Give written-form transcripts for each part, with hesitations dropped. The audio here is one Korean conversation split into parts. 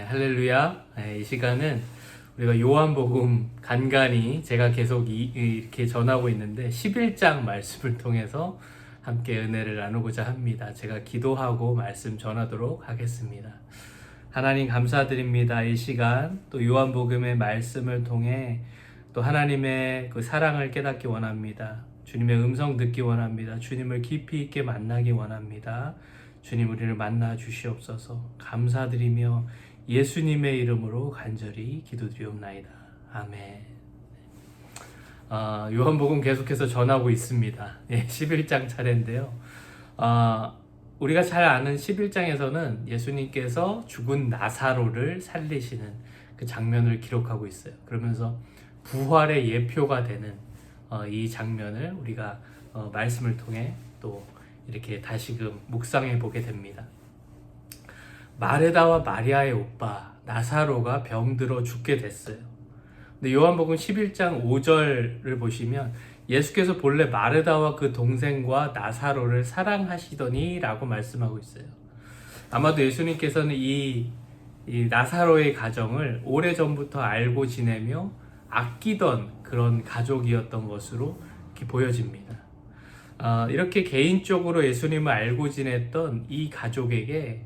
할렐루야. 이 시간은 우리가 요한복음 간간히 제가 계속 이렇게 전하고 있는데 11장 말씀을 통해서 함께 은혜를 나누고자 합니다. 제가 기도하고 말씀 전하도록 하겠습니다. 하나님 감사드립니다. 이 시간 또 요한복음의 말씀을 통해 또 하나님의 그 사랑을 깨닫기 원합니다. 주님의 음성 듣기 원합니다. 주님을 깊이 있게 만나기 원합니다. 주님 우리를 만나 주시옵소서. 감사드리며 예수님의 이름으로 간절히 기도드리옵나이다. 아멘. 요한복음 계속해서 전하고 있습니다. 11장 차례인데요. 우리가 잘 아는 11장에서는 예수님께서 죽은 나사로를 살리시는 그 장면을 기록하고 있어요. 그러면서 부활의 예표가 되는 이 장면을 우리가 말씀을 통해 또 이렇게 다시금 묵상해 보게 됩니다. 마르다와 마리아의 오빠 나사로가 병들어 죽게 됐어요. 근데 요한복음 11장 5절을 보시면 예수께서 본래 마르다와 그 동생과 나사로를 사랑하시더니 라고 말씀하고 있어요. 아마도 예수님께서는 이 나사로의 가정을 오래전부터 알고 지내며 아끼던 그런 가족이었던 것으로 이렇게 보여집니다. 이렇게 개인적으로 예수님을 알고 지냈던 이 가족에게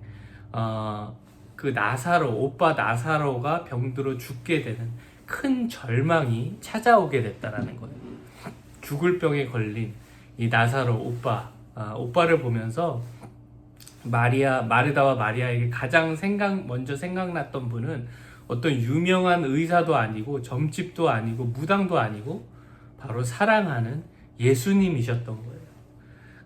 그 나사로, 오빠 나사로가 병들어 죽게 되는 큰 절망이 찾아오게 됐다라는 거예요. 죽을 병에 걸린 이 나사로 오빠를 보면서 마르다와 마리아에게 가장 먼저 생각났던 분은 어떤 유명한 의사도 아니고 점집도 아니고 무당도 아니고 바로 사랑하는 예수님이셨던 거예요.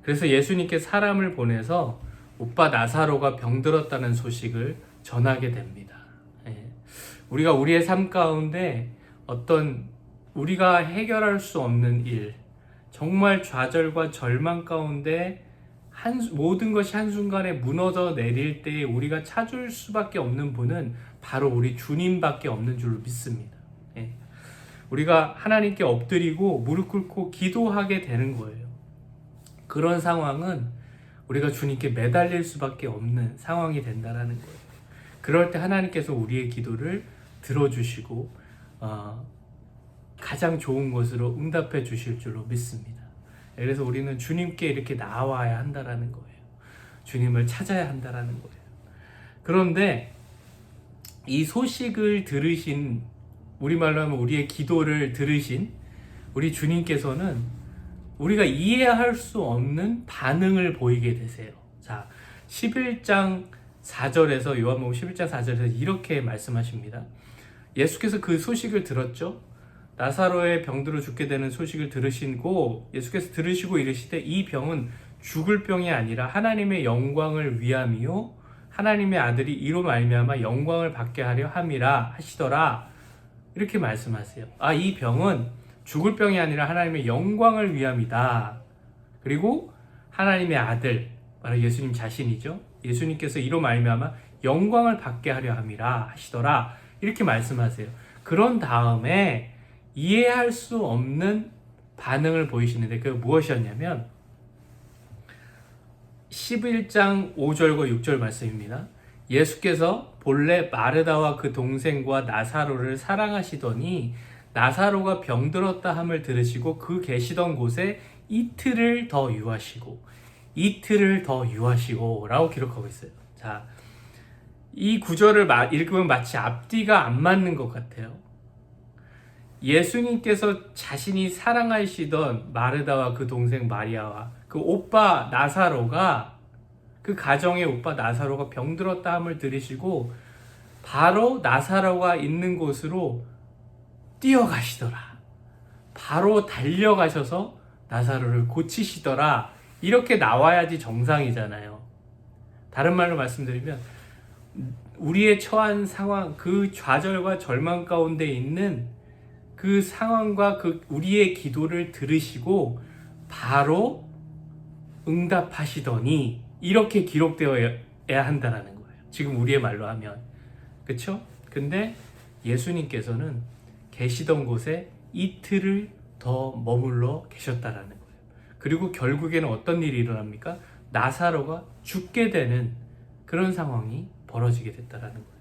그래서 예수님께 사람을 보내서 오빠 나사로가 병들었다는 소식을 전하게 됩니다. 우리가 우리의 삶 가운데 어떤 우리가 해결할 수 없는 일, 정말 좌절과 절망 가운데 모든 것이 한순간에 무너져 내릴 때에 우리가 찾을 수밖에 없는 분은 바로 우리 주님밖에 없는 줄로 믿습니다. 우리가 하나님께 엎드리고 무릎 꿇고 기도하게 되는 거예요. 그런 상황은 우리가 주님께 매달릴 수밖에 없는 상황이 된다는 거예요. 그럴 때 하나님께서 우리의 기도를 들어주시고 가장 좋은 것으로 응답해 주실 줄로 믿습니다. 그래서 우리는 주님께 이렇게 나와야 한다는 거예요. 주님을 찾아야 한다는 거예요. 그런데 이 소식을 들으신, 우리말로 하면 우리의 기도를 들으신 우리 주님께서는 우리가 이해할 수 없는 반응을 보이게 되세요. 자, 11장 4절에서 요한복음 11장 4절에서 이렇게 말씀하십니다. 예수께서 그 소식을 들었죠. 나사로의 병들어 죽게 되는 소식을 들으시고 예수께서 들으시고 이르시되 이 병은 죽을 병이 아니라 하나님의 영광을 위함이요 하나님의 아들이 이로 말미암아 영광을 받게 하려 함이라 하시더라. 이렇게 말씀하세요. 이 병은 죽을 병이 아니라 하나님의 영광을 위함이다. 그리고 하나님의 아들, 바로 예수님 자신이죠. 예수님께서 이로 말미암아 영광을 받게 하려 함이라 하시더라. 이렇게 말씀하세요. 그런 다음에 이해할 수 없는 반응을 보이시는데 그게 무엇이었냐면 11장 5절과 6절 말씀입니다. 예수께서 본래 마르다와 그 동생과 나사로를 사랑하시더니 나사로가 병들었다 함을 들으시고 그 계시던 곳에 이틀을 더 유하시고 라고 기록하고 있어요. 자, 이 구절을 읽으면 마치 앞뒤가 안 맞는 것 같아요. 예수님께서 자신이 사랑하시던 마르다와 그 동생 마리아와 그 오빠 나사로가, 그 가정의 오빠 나사로가 병들었다 함을 들으시고 바로 나사로가 있는 곳으로 뛰어가시더라. 바로 달려가셔서 나사로를 고치시더라. 이렇게 나와야지 정상이잖아요. 다른 말로 말씀드리면 우리의 처한 상황, 그 좌절과 절망 가운데 있는 그 상황과 그 우리의 기도를 들으시고 바로 응답하시더니 이렇게 기록되어야 한다는 거예요. 지금 우리의 말로 하면. 그렇죠? 근데 예수님께서는 계시던 곳에 이틀을 더 머물러 계셨다라는 거예요. 그리고 결국에는 어떤 일이 일어납니까? 나사로가 죽게 되는 그런 상황이 벌어지게 됐다라는 거예요.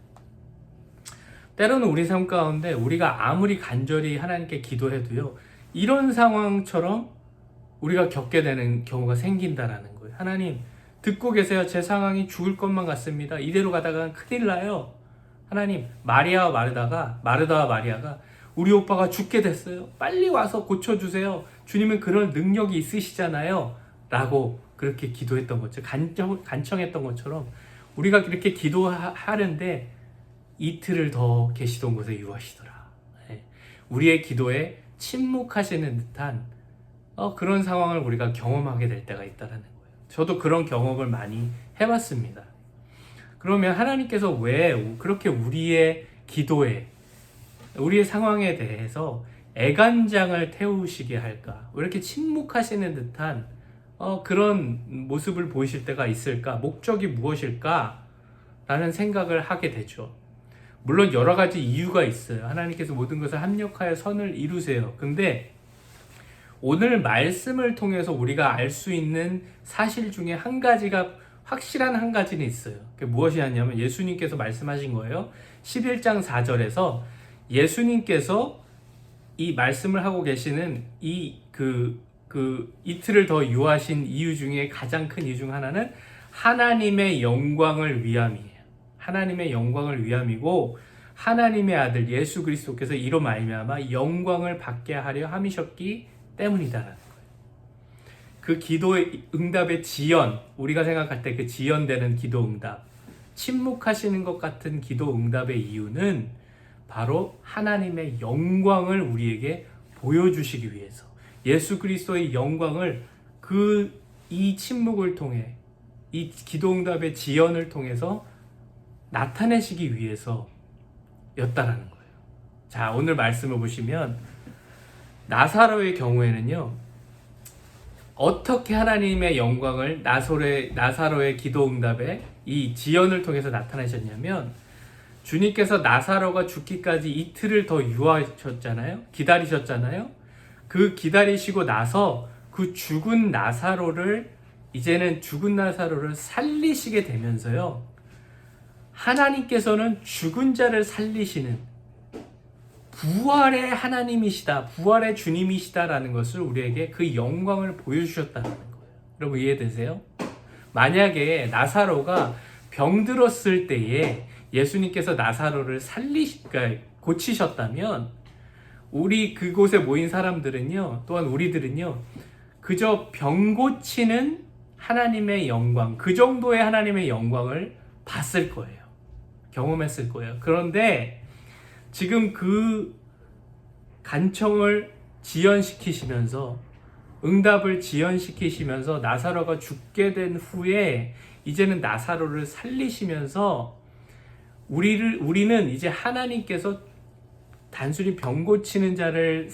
때로는 우리 삶 가운데 우리가 아무리 간절히 하나님께 기도해도요, 이런 상황처럼 우리가 겪게 되는 경우가 생긴다라는 거예요. 하나님, 듣고 계세요. 제 상황이 죽을 것만 같습니다. 이대로 가다가 큰일 나요. 하나님, 마르다와 마리아가 우리 오빠가 죽게 됐어요. 빨리 와서 고쳐주세요. 주님은 그런 능력이 있으시잖아요. 라고 그렇게 기도했던 것처럼, 간청했던 것처럼 우리가 이렇게 기도하는데 이틀을 더 계시던 곳에 유하시더라. 우리의 기도에 침묵하시는 듯한 그런 상황을 우리가 경험하게 될 때가 있다는 거예요. 저도 그런 경험을 많이 해봤습니다. 그러면 하나님께서 왜 그렇게 우리의 기도에, 우리의 상황에 대해서 애간장을 태우시게 할까? 왜 이렇게 침묵하시는 듯한 그런 모습을 보이실 때가 있을까? 목적이 무엇일까? 라는 생각을 하게 되죠. 물론 여러 가지 이유가 있어요. 하나님께서 모든 것을 합력하여 선을 이루세요. 근데 오늘 말씀을 통해서 우리가 알 수 있는 사실 중에 한 가지가, 확실한 한 가지는 있어요. 그게 무엇이냐면 예수님께서 말씀하신 거예요. 11장 4절에서 예수님께서 이 말씀을 하고 계시는 이틀을 더 유하신 이유 중에 가장 큰 이유 중 하나는 하나님의 영광을 위함이에요. 하나님의 영광을 위함이고, 하나님의 아들 예수 그리스도께서 이로 말미암아 영광을 받게 하려 함이셨기 때문이다라는 거예요. 그 기도의 응답의 지연, 우리가 생각할 때 그 지연되는 기도 응답, 침묵하시는 것 같은 기도 응답의 이유는 바로 하나님의 영광을 우리에게 보여주시기 위해서, 예수 그리스도의 영광을 이 침묵을 통해, 이 기도 응답의 지연을 통해서 나타내시기 위해서였다라는 거예요. 자, 오늘 말씀을 보시면 나사로의 경우에는요, 어떻게 하나님의 영광을 나사로의 기도 응답에 이 지연을 통해서 나타내셨냐면, 주님께서 나사로가 죽기까지 이틀을 더 유하셨잖아요. 기다리셨잖아요. 그 기다리시고 나서 그 죽은 나사로를 살리시게 되면서요, 하나님께서는 죽은 자를 살리시는 부활의 하나님이시다, 부활의 주님이시다라는 것을 우리에게 그 영광을 보여주셨다는 거예요. 여러분 이해되세요? 만약에 나사로가 병들었을 때에 예수님께서 나사로를 고치셨다면, 우리 그곳에 모인 사람들은요, 또한 우리들은요, 그저 병 고치는 하나님의 영광, 그 정도의 하나님의 영광을 봤을 거예요. 경험했을 거예요. 그런데 지금 그 간청을 지연시키시면서, 응답을 지연시키시면서 나사로가 죽게 된 후에 이제는 나사로를 살리시면서 우리는 이제 하나님께서 단순히 병 고치는 자를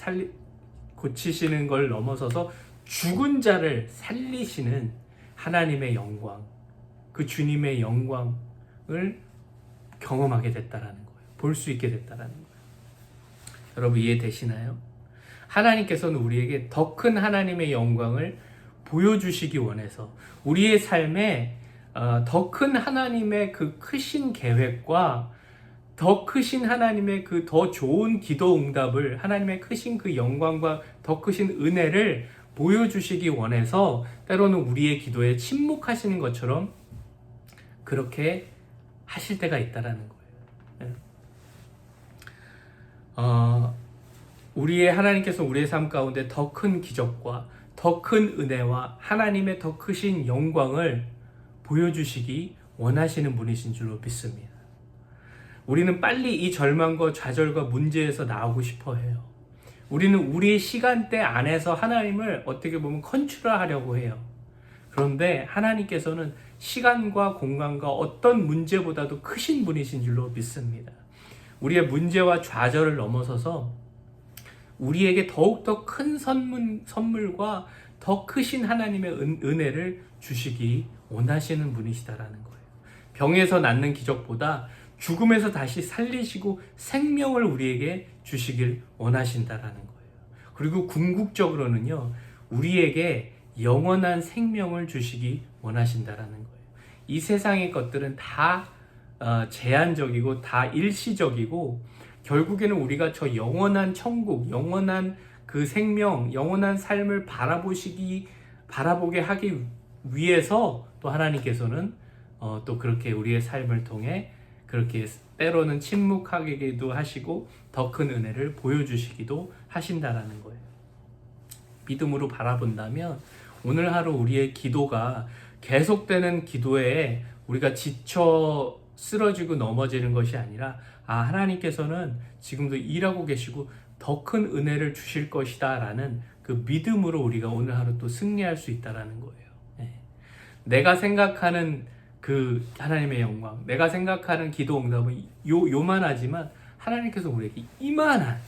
고치시는 걸 넘어서서 죽은 자를 살리시는 하나님의 영광, 그 주님의 영광을 경험하게 됐다라는 거예요. 볼 수 있게 됐다라는 거예요. 여러분 이해되시나요? 하나님께서는 우리에게 더 큰 하나님의 영광을 보여주시기 원해서, 우리의 삶에 더 큰 하나님의 그 크신 계획과 더 크신 하나님의 그 더 좋은 기도 응답을, 하나님의 크신 그 영광과 더 크신 은혜를 보여주시기 원해서 때로는 우리의 기도에 침묵하시는 것처럼 그렇게 하실 때가 있다라는 거예요. 하나님께서 우리의 삶 가운데 더 큰 기적과 더 큰 은혜와 하나님의 더 크신 영광을 보여주시기 원하시는 분이신 줄로 믿습니다. 우리는 빨리 이 절망과 좌절과 문제에서 나오고 싶어 해요. 우리는 우리의 시간대 안에서 하나님을 어떻게 보면 컨트롤하려고 해요. 그런데 하나님께서는 시간과 공간과 어떤 문제보다도 크신 분이신 줄로 믿습니다. 우리의 문제와 좌절을 넘어서서 우리에게 더욱더 큰 선물과 더 크신 하나님의 은혜를 주시기 원하시는 분이시다라는 거예요. 병에서 낫는 기적보다 죽음에서 다시 살리시고 생명을 우리에게 주시길 원하신다라는 거예요. 그리고 궁극적으로는요, 우리에게 영원한 생명을 주시기 원하신다라는 거예요. 이 세상의 것들은 다 제한적이고 다 일시적이고 결국에는 우리가 저 영원한 천국, 영원한 그 생명, 영원한 삶을 바라보게 하기 위해서 또 하나님께서는 또 그렇게 우리의 삶을 통해 그렇게 때로는 침묵하기도 하시고 더 큰 은혜를 보여주시기도 하신다라는 거예요. 믿음으로 바라본다면 오늘 하루 우리의 기도가 계속되는 기도에 우리가 지쳐 쓰러지고 넘어지는 것이 아니라 하나님께서는 지금도 일하고 계시고 더 큰 은혜를 주실 것이다 라는 그 믿음으로 우리가 오늘 하루 또 승리할 수 있다라는 거예요. 내가 생각하는 그 하나님의 영광, 내가 생각하는 기도 응답은 요만하지만 하나님께서 우리에게 이만한,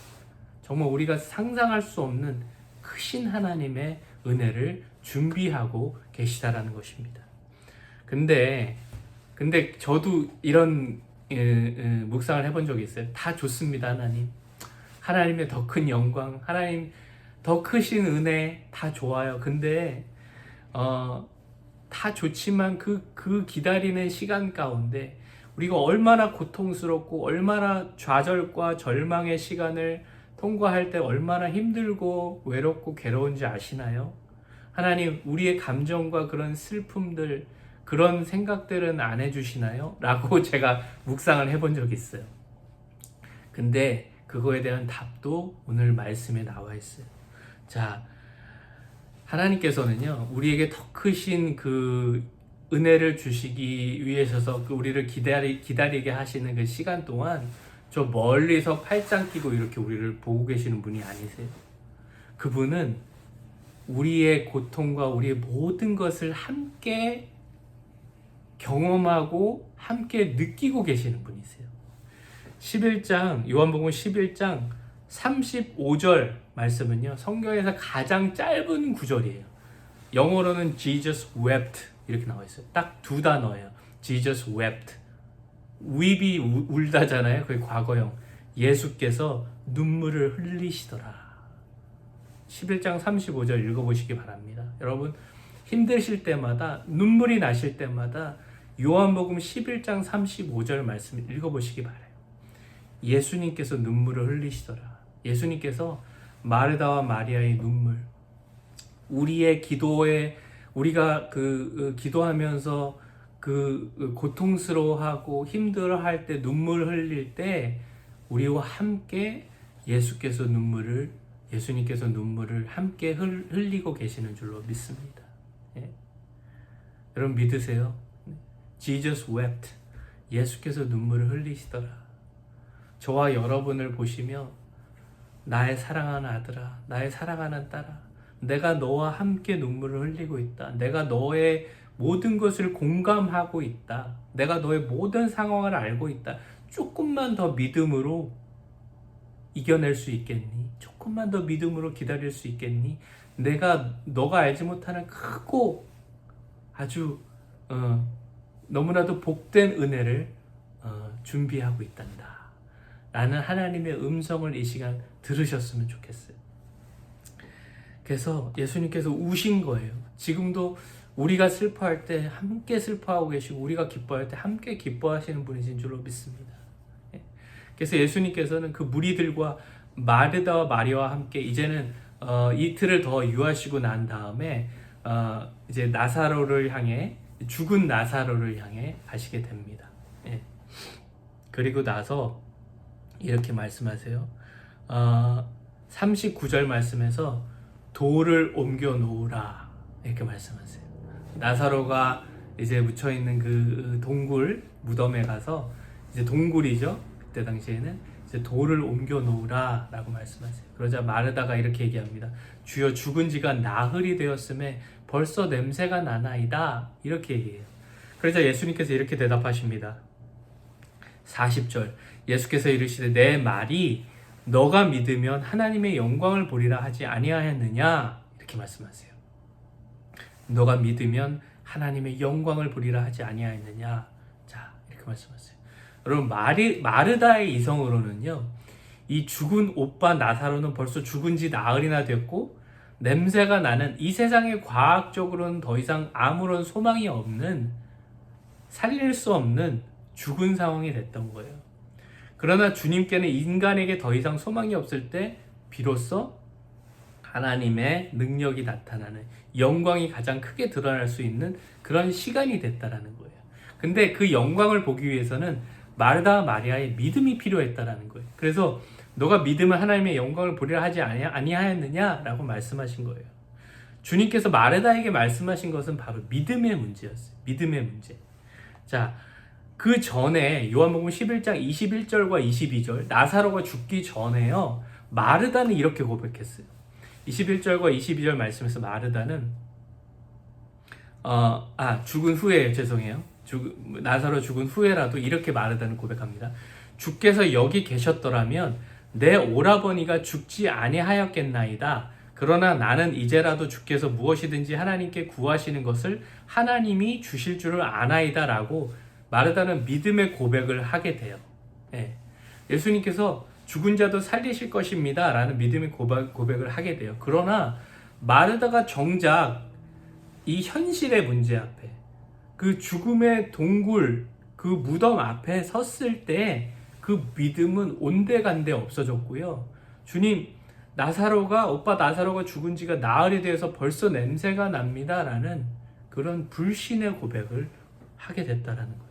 정말 우리가 상상할 수 없는 크신 하나님의 은혜를 준비하고 계시다라는 것입니다. 근데 저도 이런 묵상을 해본 적이 있어요. 다 좋습니다, 하나님. 하나님의 더 큰 영광, 하나님 더 크신 은혜 다 좋아요. 근데 다 좋지만 그 기다리는 시간 가운데 우리가 얼마나 고통스럽고 얼마나 좌절과 절망의 시간을 통과할 때 얼마나 힘들고 외롭고 괴로운지 아시나요? 하나님, 우리의 감정과 그런 슬픔들, 그런 생각들은 안 해주시나요? 라고 제가 묵상을 해본 적이 있어요. 근데 그거에 대한 답도 오늘 말씀에 나와 있어요. 자, 하나님께서는요, 우리에게 더 크신 그 은혜를 주시기 위해서 우리를 기다리게 하시는 그 시간 동안 저 멀리서 팔짱 끼고 이렇게 우리를 보고 계시는 분이 아니세요. 그분은 우리의 고통과 우리의 모든 것을 함께 경험하고 함께 느끼고 계시는 분이세요. 11장, 요한복음 11장 35절 말씀은요, 성경에서 가장 짧은 구절이에요. 영어로는 Jesus wept 이렇게 나와 있어요. 딱 두 단어예요. Jesus wept. weep이 울다잖아요. 그게 과거형. 예수께서 눈물을 흘리시더라. 11장 35절 읽어보시기 바랍니다. 여러분, 힘드실 때마다, 눈물이 나실 때마다 요한복음 11장 35절 말씀 읽어보시기 바라요. 예수님께서 눈물을 흘리시더라. 예수님께서 마르다와 마리아의 눈물, 우리의 기도에, 우리가 기도하면서 고통스러워하고 힘들어할 때, 눈물 흘릴 때 우리와 함께 예수님께서 눈물을 함께 흘리고 계시는 줄로 믿습니다. 여러분 믿으세요? Jesus wept. 예수께서 눈물을 흘리시더라. 저와 여러분을 보시며 나의 사랑하는 아들아, 나의 사랑하는 딸아, 내가 너와 함께 눈물을 흘리고 있다. 내가 너의 모든 것을 공감하고 있다. 내가 너의 모든 상황을 알고 있다. 조금만 더 믿음으로 이겨낼 수 있겠니? 조금만 더 믿음으로 기다릴 수 있겠니? 너가 알지 못하는 크고 아주 너무나도 복된 은혜를 준비하고 있단다 라는 하나님의 음성을 이 시간 들으셨으면 좋겠어요. 그래서 예수님께서 우신 거예요. 지금도 우리가 슬퍼할 때 함께 슬퍼하고 계시고 우리가 기뻐할 때 함께 기뻐하시는 분이신 줄로 믿습니다. 그래서 예수님께서는 그 무리들과 마르다와 마리아와 함께 이제는 이틀을 더 유하시고 난 다음에 이제 나사로를 향해, 죽은 나사로를 향해 가시게 됩니다. 그리고 나서 이렇게 말씀하세요. 39절 말씀에서 돌을 옮겨 놓으라 이렇게 말씀하세요. 나사로가 이제 묻혀 있는 그 동굴 무덤에 가서, 이제 동굴이죠. 그때 당시에는 이제 돌을 옮겨 놓으라 라고 말씀하세요. 그러자 마르다가 이렇게 얘기합니다. 주여, 죽은 지가 나흘이 되었음에 벌써 냄새가 나나이다 이렇게 얘기해요. 그러자 예수님께서 이렇게 대답하십니다. 40절, 예수께서 이르시되 내 말이 너가 믿으면 하나님의 영광을 보리라 하지 아니하였느냐 이렇게 말씀하세요. 너가 믿으면 하나님의 영광을 보리라 하지 아니하였느냐. 자, 이렇게 말씀하세요. 여러분, 마르다의 이성으로는요, 이 죽은 오빠 나사로는 벌써 죽은 지 나흘이나 됐고 냄새가 나는, 이 세상에 과학적으로는 더 이상 아무런 소망이 없는, 살릴 수 없는 죽은 상황이 됐던 거예요. 그러나 주님께는 인간에게 더 이상 소망이 없을 때 비로소 하나님의 능력이 나타나는, 영광이 가장 크게 드러날 수 있는 그런 시간이 됐다라는 거예요. 근데 그 영광을 보기 위해서는 마르다와 마리아의 믿음이 필요했다라는 거예요. 그래서 너가 믿으면 하나님의 영광을 보리라 하지 아니하였느냐라고 말씀하신 거예요. 주님께서 마르다에게 말씀하신 것은 바로 믿음의 문제였어요. 믿음의 문제. 자, 그 전에 요한복음 11장 21절과 22절, 나사로가 죽기 전에요, 마르다는 이렇게 고백했어요. 21절과 22절 말씀에서 마르다는 죽은 후에, 죄송해요. 나사로 죽은 후에라도 이렇게 마르다는 고백합니다. 주께서 여기 계셨더라면 내 오라버니가 죽지 아니하였겠나이다. 그러나 나는 이제라도 주께서 무엇이든지 하나님께 구하시는 것을 하나님이 주실 줄을 아나이다 라고 마르다는 믿음의 고백을 하게 돼요. 예수님께서 죽은 자도 살리실 것입니다 라는 믿음의 고백을 하게 돼요. 그러나 마르다가 정작 이 현실의 문제 앞에, 그 죽음의 동굴, 그 무덤 앞에 섰을 때 그 믿음은 온데간데 없어졌고요. 주님, 오빠 나사로가 죽은 지가 나흘이 되어서 벌써 냄새가 납니다 라는 그런 불신의 고백을 하게 됐다라는 거예요.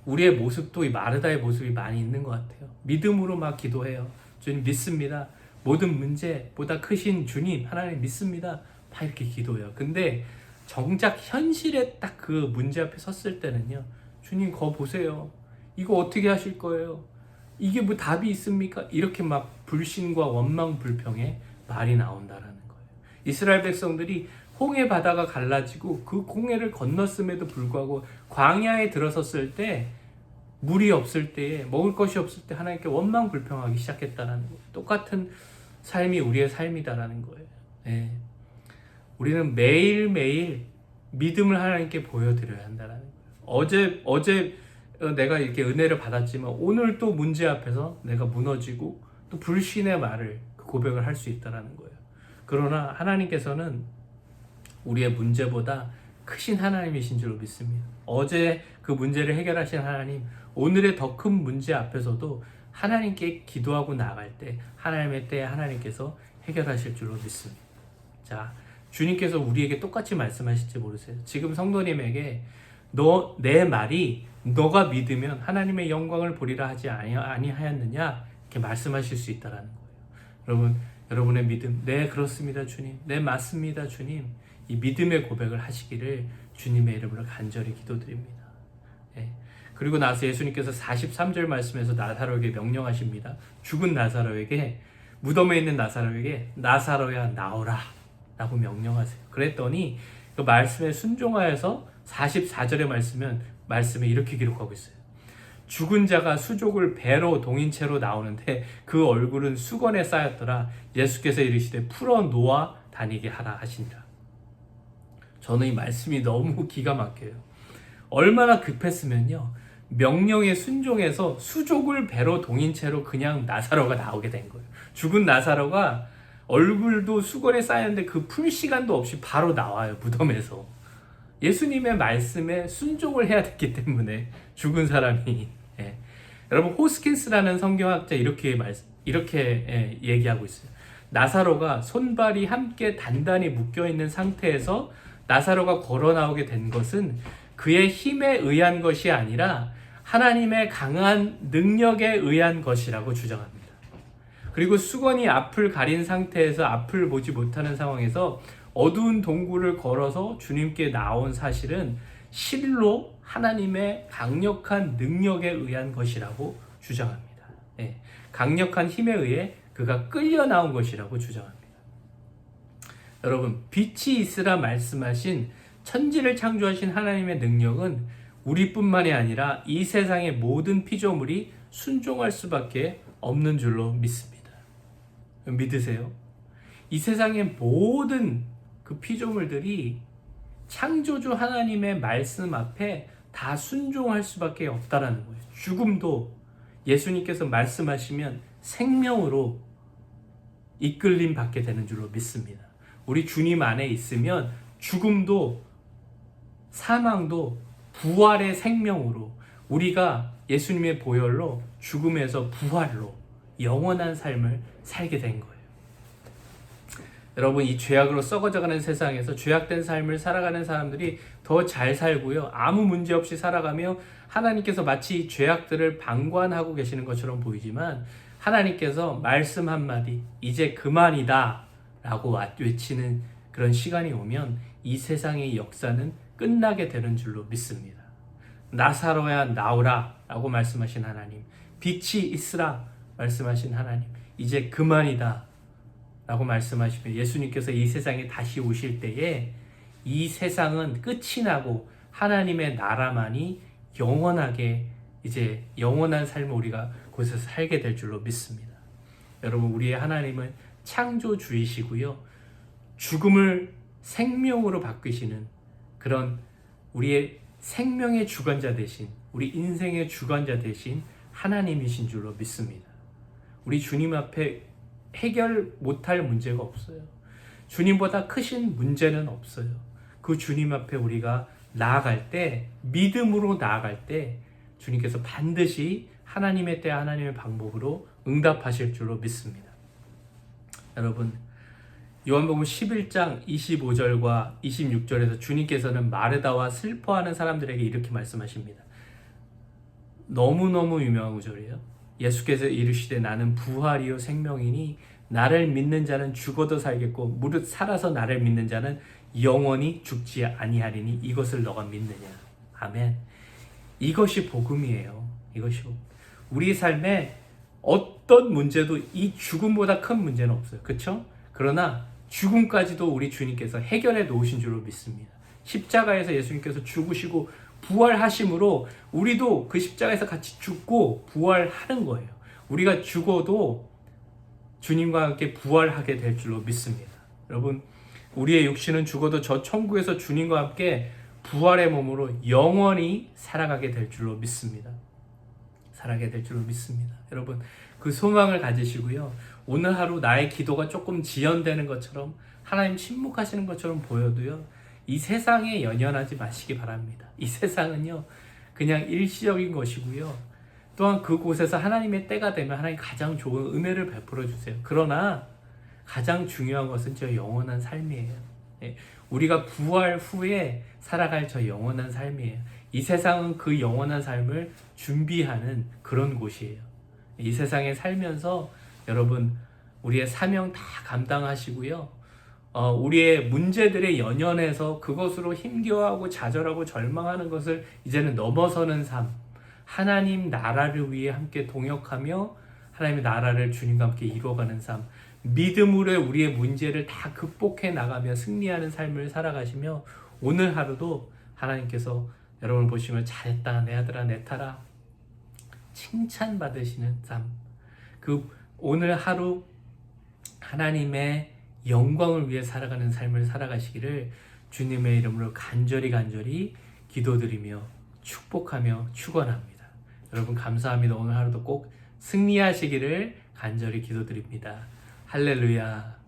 우리의 모습도 이 마르다의 모습이 많이 있는 것 같아요. 믿음으로 막 기도해요. 주님 믿습니다. 모든 문제보다 크신 주님 하나님 믿습니다. 막 이렇게 기도해요. 근데 정작 현실에 딱 그 문제 앞에 섰을 때는요, 주님 거 보세요. 이거 어떻게 하실 거예요? 이게 뭐 답이 있습니까? 이렇게 막 불신과 원망 불평의 말이 나온다라는 거예요. 이스라엘 백성들이 홍해 바다가 갈라지고 그 홍해를 건넜음에도 불구하고 광야에 들어섰을 때, 물이 없을 때에, 먹을 것이 없을 때 하나님께 원망 불평하기 시작했다라는 거예요. 똑같은 삶이 우리의 삶이다라는 거예요. 우리는 매일매일 믿음을 하나님께 보여드려야 한다라는 거예요. 어제 내가 이렇게 은혜를 받았지만 오늘 또 문제 앞에서 내가 무너지고 또 불신의 말을, 고백을 할 수 있다라는 거예요. 그러나 하나님께서는 우리의 문제보다 크신 하나님이신 줄로 믿습니다. 어제 그 문제를 해결하신 하나님, 오늘의 더 큰 문제 앞에서도 하나님께 기도하고 나갈 때 하나님의 때에 하나님께서 해결하실 줄로 믿습니다. 자, 주님께서 우리에게 똑같이 말씀하실지 모르세요. 지금 성도님에게 내 말이 너가 믿으면 하나님의 영광을 보리라 하지 아니하였느냐, 이렇게 말씀하실 수 있다라는 거예요. 여러분의 믿음, 네 그렇습니다 주님, 네 맞습니다 주님, 이 믿음의 고백을 하시기를 주님의 이름으로 간절히 기도드립니다. 그리고 나서 예수님께서 43절 말씀에서 나사로에게 명령하십니다. 죽은 나사로에게, 무덤에 있는 나사로에게 나사로야 나오라 라고 명령하세요. 그랬더니 그 말씀에 순종하여서 44절의 말씀에 이렇게 기록하고 있어요. 죽은 자가 수족을 배로 동인 채로 나오는데 그 얼굴은 수건에 쌓였더라. 예수께서 이르시되 풀어 놓아 다니게 하라 하시니라. 저는 이 말씀이 너무 기가 막혀요. 얼마나 급했으면요, 명령에 순종해서 수족을 배로 동인 채로 그냥 나사로가 나오게 된 거예요. 죽은 나사로가 얼굴도 수건에 쌓였는데 그 풀 시간도 없이 바로 나와요, 무덤에서. 예수님의 말씀에 순종을 해야 됐기 때문에 죽은 사람이. 여러분, 호스킨스라는 성경학자 이렇게 얘기하고 있어요. 나사로가 손발이 함께 단단히 묶여있는 상태에서 나사로가 걸어 나오게 된 것은 그의 힘에 의한 것이 아니라 하나님의 강한 능력에 의한 것이라고 주장합니다. 그리고 수건이 앞을 가린 상태에서 앞을 보지 못하는 상황에서 어두운 동굴을 걸어서 주님께 나온 사실은 실로 하나님의 강력한 능력에 의한 것이라고 주장합니다. 강력한 힘에 의해 그가 끌려 나온 것이라고 주장합니다. 여러분, 빛이 있으라 말씀하신 천지를 창조하신 하나님의 능력은 우리뿐만이 아니라 이 세상의 모든 피조물이 순종할 수밖에 없는 줄로 믿습니다. 믿으세요? 이 세상의 모든 그 피조물들이 창조주 하나님의 말씀 앞에 다 순종할 수밖에 없다라는 거예요. 죽음도 예수님께서 말씀하시면 생명으로 이끌림 받게 되는 줄로 믿습니다. 우리 주님 안에 있으면 죽음도 사망도 부활의 생명으로, 우리가 예수님의 보혈로 죽음에서 부활로 영원한 삶을 살게 된 거예요. 여러분, 이 죄악으로 썩어져가는 세상에서 죄악된 삶을 살아가는 사람들이 더 잘 살고요, 아무 문제 없이 살아가며 하나님께서 마치 이 죄악들을 방관하고 계시는 것처럼 보이지만 하나님께서 말씀 한마디, 이제 그만이다 라고 외치는 그런 시간이 오면 이 세상의 역사는 끝나게 되는 줄로 믿습니다. 나사로야 나오라 라고 말씀하신 하나님, 빛이 있으라 말씀하신 하나님, 이제 그만이다 라고 말씀하시며 예수님께서 이 세상에 다시 오실 때에 이 세상은 끝이 나고 하나님의 나라만이 영원하게 이제 영원한 삶을 우리가 곳에서 살게 될 줄로 믿습니다. 여러분, 우리의 하나님은 창조주이시고요, 죽음을 생명으로 바꾸시는 그런 우리의 생명의 주관자 되신, 우리 인생의 주관자 되신 하나님이신 줄로 믿습니다. 우리 주님 앞에 해결 못할 문제가 없어요. 주님보다 크신 문제는 없어요. 그 주님 앞에 우리가 나아갈 때, 믿음으로 나아갈 때 주님께서 반드시 하나님의 때 하나님의 방법으로 응답하실 줄로 믿습니다. 여러분, 요한복음 11장 25절과 26절에서 주님께서는 마르다와 슬퍼하는 사람들에게 이렇게 말씀하십니다. 너무너무 유명한 구절이에요. 예수께서 이르시되 나는 부활이요 생명이니 나를 믿는 자는 죽어도 살겠고 무릇 살아서 나를 믿는 자는 영원히 죽지 아니하리니 이것을 너가 믿느냐. 아멘. 이것이 복음이에요. 이것이 우리 삶에 어떤 문제도 이 죽음보다 큰 문제는 없어요. 그렇죠? 그러나 죽음까지도 우리 주님께서 해결해 놓으신 줄로 믿습니다. 십자가에서 예수님께서 죽으시고 부활하심으로 우리도 그 십자가에서 같이 죽고 부활하는 거예요. 우리가 죽어도 주님과 함께 부활하게 될 줄로 믿습니다. 여러분, 우리의 육신은 죽어도 저 천국에서 주님과 함께 부활의 몸으로 영원히 살아가게 될 줄로 믿습니다. 살아가게 될 줄로 믿습니다. 여러분, 그 소망을 가지시고요, 오늘 하루 나의 기도가 조금 지연되는 것처럼 하나님 침묵하시는 것처럼 보여도요, 이 세상에 연연하지 마시기 바랍니다. 이 세상은요 그냥 일시적인 것이고요, 또한 그곳에서 하나님의 때가 되면 하나님 가장 좋은 은혜를 베풀어 주세요. 그러나 가장 중요한 것은 저 영원한 삶이에요. 우리가 부활 후에 살아갈 저 영원한 삶이에요. 이 세상은 그 영원한 삶을 준비하는 그런 곳이에요. 이 세상에 살면서 여러분, 우리의 사명 다 감당하시고요, 우리의 문제들에 연연해서 그것으로 힘겨워하고 좌절하고 절망하는 것을 이제는 넘어서는 삶, 하나님 나라를 위해 함께 동역하며 하나님의 나라를 주님과 함께 이루어가는 삶, 믿음으로 우리의 문제를 다 극복해 나가며 승리하는 삶을 살아가시며 오늘 하루도 하나님께서 여러분을 보시면 잘했다 내 아들아 내 딸아 칭찬받으시는 삶, 그 오늘 하루 하나님의 영광을 위해 살아가는 삶을 살아가시기를 주님의 이름으로 간절히 기도드리며 축복하며 축원합니다. 여러분 감사합니다. 오늘 하루도 꼭 승리하시기를 간절히 기도드립니다. 할렐루야.